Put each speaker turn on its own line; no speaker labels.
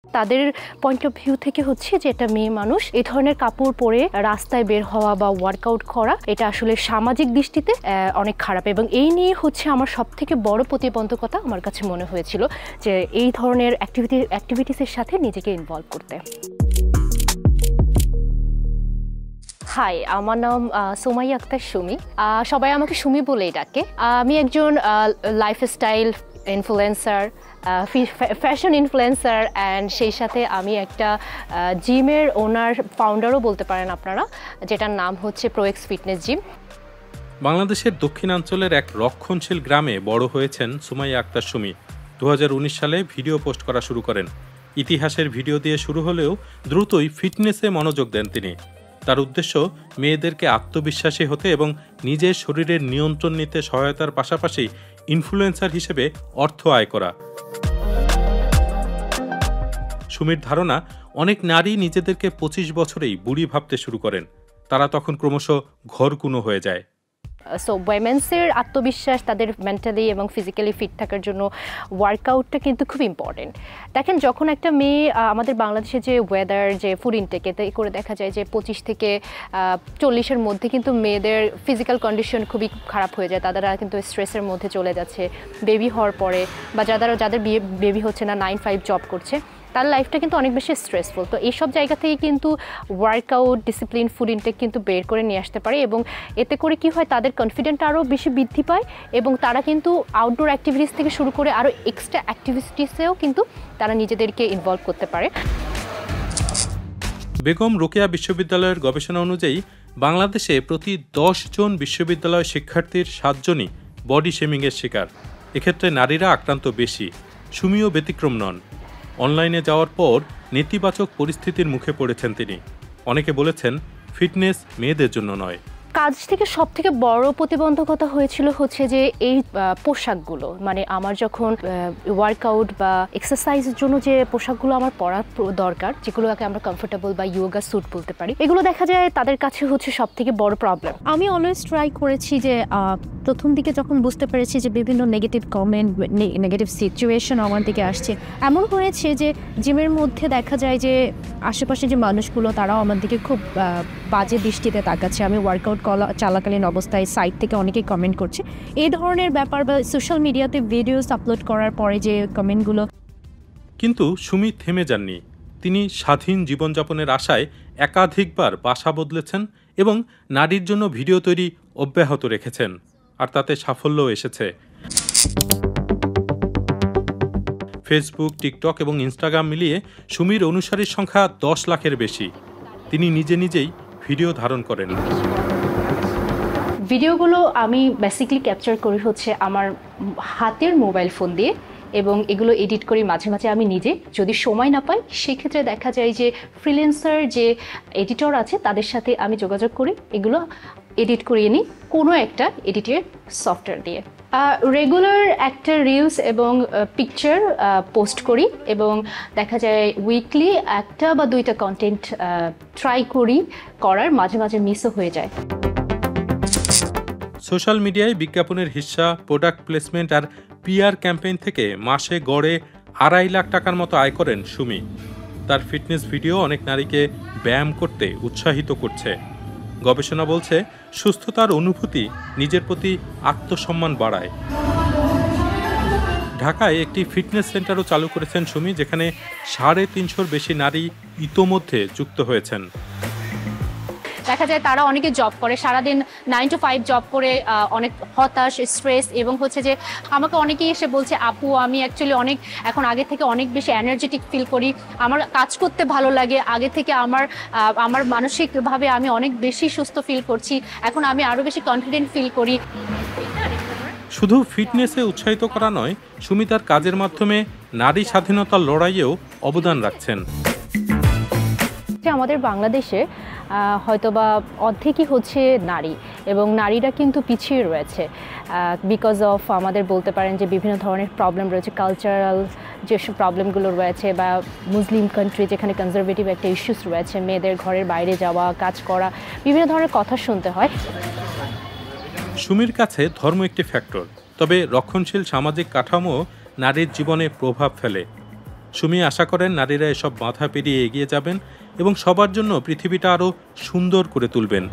তাদের point of view থেকে হচ্ছে যে এটা মেয়ে মানুষ এই ধরনের কাপড় পরে রাস্তায় বের হওয়া বা ওয়ার্কআউট করা এটা আসলে সামাজিক দৃষ্টিতে অনেক খারাপ, এবং এই নিয়ে হচ্ছে আমার সবথেকে বড় প্রতিবন্ধকতা আমার কাছে মনে হয়েছিল যে এই ধরনের অ্যাক্টিভিটিসের সাথে নিজেকে ইনভলভ করতে। হাই, আমার নাম সুমাইয়া আক্তার সুমি, সবাই আমাকে সুমি বলেই ডাকে। আমি একজন lifestyle influencer, fashion influencer, and সেই সাথে আমি একটা জিমের ওনার, ফাউন্ডারও বলতে পারেন আপনারা, যেটার নাম হচ্ছে প্রোএক্স ফিটনেস জিম।
বাংলাদেশের দক্ষিণাঞ্চলের এক রক্ষণশীল গ্রামে বড় হয়েছেন সুমাইয়া আক্তার সুমি। 2019 সালে ভিডিও পোস্ট করা শুরু করেন। ইতিহাসের ভিডিও দিয়ে শুরু হলেও দ্রুতই ফিটনেসে মনোযোগ দেন তিনি। তার উদ্দেশ্য মেয়েদেরকে আত্মবিশ্বাসী হতে এবং নিজের শরীরের নিয়ন্ত্রণ নিতে সহায়তার পাশাপাশি ইনফ্লুয়েন্সার হিসেবে অর্থ আয় করা। সুমির ধারণা, অনেক নারী নিজেদেরকে 25 বছরেই বুড়ি ভাবতে শুরু করেন। তারা তখন ক্রমশ ঘরকুনো হয়ে যায়।
সো উইমেন্সের আত্মবিশ্বাস, তাদের মেন্টালি এবং ফিজিক্যালি ফিট থাকার জন্য ওয়ার্কআউটটা কিন্তু খুব ইম্পর্টেন্ট। দেখেন, যখন একটা মেয়ে, আমাদের বাংলাদেশে যে ওয়েদার, যে ফুড ইনটেক, এতে করে দেখা যায় যে 25 থেকে 40-এর মধ্যে কিন্তু মেয়েদের ফিজিক্যাল কন্ডিশন খুবই খারাপ হয়ে যায়। তারা কিন্তু স্ট্রেসের মধ্যে চলে যাচ্ছে বেবি হওয়ার পরে, বা যাদের বেবি হচ্ছে না, 9-5 জব করছে, তার লাইফটা কিন্তু অনেক বেশি স্ট্রেসফুল। তো এইসব জায়গা থেকে কিন্তু ওয়ার্কআউট, ডিসিপ্লিন, ফুড ইনটেক কিন্তু বের করে নিয়ে আসতে পারে, এবং এতে করে কি হয়, তাদের কনফিডেন্ট আরও বেশি বৃদ্ধি পায়, এবং তারা কিন্তু আউটডোর অ্যাক্টিভিটিস থেকে শুরু করে আরও এক্সট্রা অ্যাক্টিভিটিসেও কিন্তু তারা নিজেদেরকে ইনভলভ করতে পারে।
বেগম রোকেয়া বিশ্ববিদ্যালয়ের গবেষণা অনুযায়ী বাংলাদেশে প্রতি 10 জন বিশ্ববিদ্যালয় শিক্ষার্থীর 7 জনই বডি শেমিংয়ের শিকার। এক্ষেত্রে নারীরা আক্রান্ত বেশি। সুমিও ব্যতিক্রম নন। অনলাইনে যাওয়ার পর নেতিবাচক পরিস্থিতির মুখে পড়েছেন তিনি। অনেকে বলেছেন ফিটনেস মেয়েদের জন্য নয়।
কাজ থেকে সব থেকে বড় প্রতিবন্ধকতা হয়েছিল হচ্ছে যে এই পোশাকগুলো, মানে আমার যখন ওয়ার্কআউট বা এক্সারসাইজের জন্য যে পোশাকগুলো আমার পরা দরকার, যেগুলোকে আমরা কমফোর্টেবল বা ইয়োগা স্যুট বলতে পারি, এগুলো দেখা যায় তাদের কাছে হচ্ছে সব থেকে বড় প্রবলেম।
আমি অলওয়েজ ট্রাই করেছি যে প্রথম দিকে যখন বুঝতে পেরেছি যে বিভিন্ন নেগেটিভ কমেন্ট, নেগেটিভ সিচুয়েশন আমার দিকে আসছে, এমন হয়েছে যে জিমের মধ্যে দেখা যায় যে আশেপাশে যে মানুষগুলো তারাও আমার দিকে খুব বাজে দৃষ্টিতে তাকাচ্ছে। আমি ওয়ার্কআউট চলাকালীন অবস্থায় সাইট থেকে অনেকেই কমেন্ট করছে এই ধরনের ব্যাপার, বা সোশ্যাল মিডিয়াতে ভিডিওস আপলোড করার পরে যে কমেন্টগুলো।
কিন্তু সুমি থেমে যাননি। তিনি স্বাধীন জীবনযাপনের আশায় একাধিকবার বাসা বদলেছেন এবং নারীর জন্য ভিডিও তৈরি অব্যাহত রেখেছেন, আর তাতে সাফল্যও এসেছে। ফেসবুক, টিকটক এবং ইনস্টাগ্রাম মিলিয়ে সুমির অনুসারীর সংখ্যা 10 লাখের বেশি। তিনি নিজেই ভিডিও ধারণ করেন।
ভিডিওগুলো আমি বেসিক্যালি ক্যাপচার করি হচ্ছে আমার হাতের মোবাইল ফোন দিয়ে, এবং এগুলো এডিট করি মাঝে মাঝে আমি নিজে। যদি সময় না পাই সেক্ষেত্রে দেখা যায় যে ফ্রিল্যান্সার যে এডিটর আছে তাদের সাথে আমি যোগাযোগ করি, এগুলো এডিট করিয়ে নিই কোনো একটা এডিটের সফটওয়্যার দিয়ে। রেগুলার একটা রিলস এবং পিকচার পোস্ট করি, এবং দেখা যায় উইকলি 1 বা 2টা কন্টেন্ট ট্রাই করার মাঝে মাঝে মিসও হয়ে যায়।
সোশ্যাল মিডিয়ায় বিজ্ঞাপনের হিস্সা, প্রোডাক্ট প্লেসমেন্ট আর পিআর ক্যাম্পেইন থেকে মাসে গড়ে 2.5 লাখ টাকার মতো আয় করেন সুমি। তার ফিটনেস ভিডিও অনেক নারীকে ব্যায়াম করতে উৎসাহিত করছে। গবেষণা বলছে সুস্থতার অনুভূতি নিজের প্রতি আত্মসম্মান বাড়ায়। ঢাকায় একটি ফিটনেস সেন্টারও চালু করেছেন সুমি, যেখানে 350-র বেশি নারী ইতোমধ্যে যুক্ত হয়েছেন।
দেখা যায় তারা অনেকে জব করে, সারাদিন 9 to 5 জব করে অনেক হতাশ, স্ট্রেস, এবং হচ্ছে যে আমাকে অনেকেই এসে বলছে, আপু আমি অ্যাকচুয়ালি এখন আগে থেকে অনেক বেশি এনার্জেটিক ফিল করি, আমার কাজ করতে ভালো লাগে, আগে থেকে আমার মানসিকভাবে আমি অনেক বেশি সুস্থ ফিল করছি, এখন আমি আরও বেশি কনফিডেন্ট ফিল করি।
শুধু ফিটনেসে উৎসাহিত করা নয়, সুমি তার কাজের মাধ্যমে নারী স্বাধীনতার লড়াইয়েও অবদান রাখছেন।
আমাদের বাংলাদেশে হয়তোবা অর্ধেকই হচ্ছে নারী, এবং নারীরা কিন্তু পিছিয়ে রয়েছে বিকজ অফ আমাদের বলতে পারেন যে বিভিন্ন ধরনের প্রবলেম রয়েছে, কালচারাল যেসব প্রবলেমগুলো রয়েছে, বা মুসলিম কান্ট্রি যেখানে কনজারভেটিভ একটা ইস্যুস রয়েছে, মেয়েদের ঘরের বাইরে যাওয়া, কাজ করা, বিভিন্ন ধরনের কথা শুনতে হয়।
সুমির কাছে ধর্ম একটি ফ্যাক্টর, তবে রক্ষণশীল সামাজিক কাঠামো নারীর জীবনে প্রভাব ফেলে। সুমি আশা করেন নারীরা এসব বাধা পেরিয়ে এগিয়ে যাবেন এবং সবার জন্য পৃথিবীটা আরও সুন্দর করে তুলবেন।